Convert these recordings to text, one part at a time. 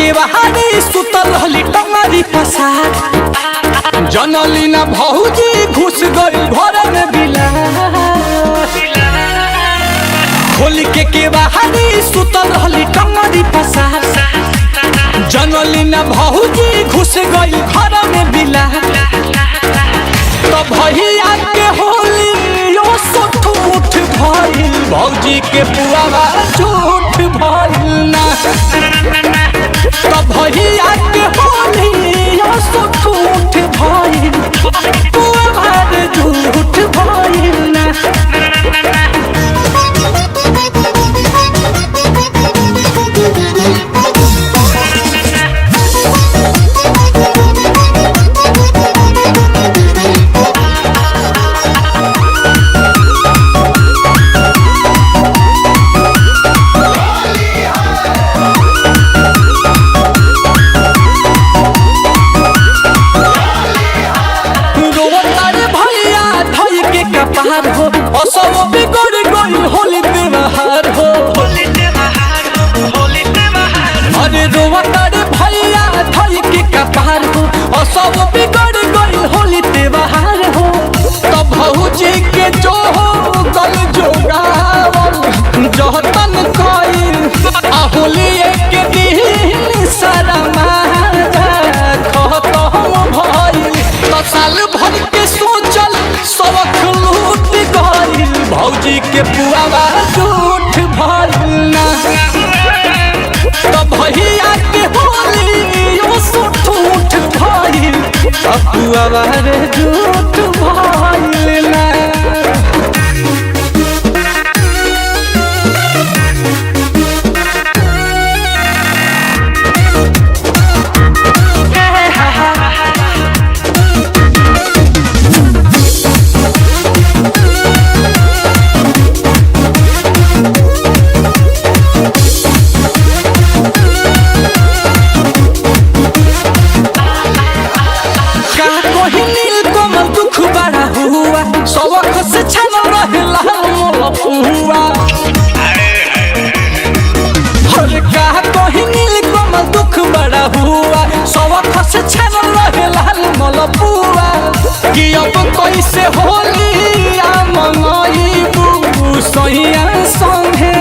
के बहाने सुतल रहली टंगरी पसार। जनली ना भौजी घुस गई घर में बिला। खोल के बहाने सुतल रहली टंगरी पसार। जनली ना भौजी घुस गई घर में बिला। तो भैया के होली यो सुठ उठ भइल, भौजी के पुआवा झूठ भइल ना। तो भैया के होली यो सुठ उठ भइल, पुआवा झूठ भइल ना। सब बिगड़ गई होली त्योहार हो। अरे रोवता रे भैया धई के कपार हो, और सब बिगड़ गई होली त्योहार हो। तो भौजी के जो हो गल जोगावल जहतन कई आ होली के दिन सारा मारा खत्म भइल। तो साल भर के सोचल सबक लूट गइल, भौजी के पुआवा झूठ भइल ना। तो भैया के होली यो सुठ उठ भइल, पुआवा रे झूठ भइल ना। सबक से छन रहला मोलपुआ। हर का कहीं नील कमल दुख बड़ा हुआ, सबक से छन रहला मोलपुआ। कि अब कैसे होली आ मनई बुबू सैया संगे।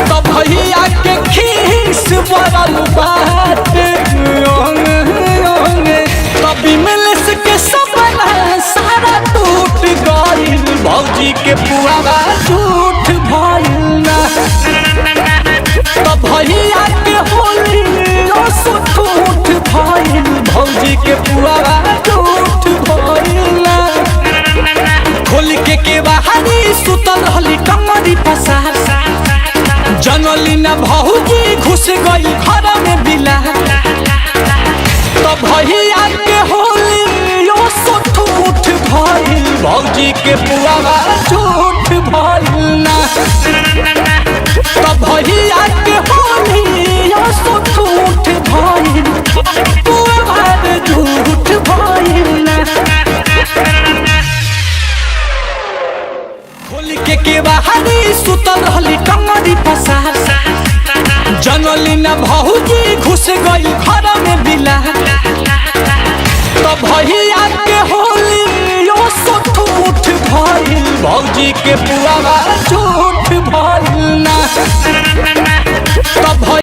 तो भैया के खीस बरल बात कभी मिलस के सपना सारा टूट गइल, भौजी के पुआवा झूठ भइल ना। तो भैया के होली यो सुठ उठ भइल, भौजी के पुआवा झूठ भइल ना। खोल के बहाने सुतल रहली टंगरी पसार। जनली ना भौजी घुस गई घर में बिला। तो भैया के होली यो सुठ उठ भइल, भौजी के पुआवा झूठ भइल ना। तो भैया के होली यो सुठ उठ भइल, पुआवा झूठ भइल ना। खोल के बहाने सुतल रहली टंगरी पसार। जनली ना भौजी घुस गई घर में बिला। तो भैया के होली यो सुठ उठ भइल, भौजी के पुआवा झूठ भइल ना। तो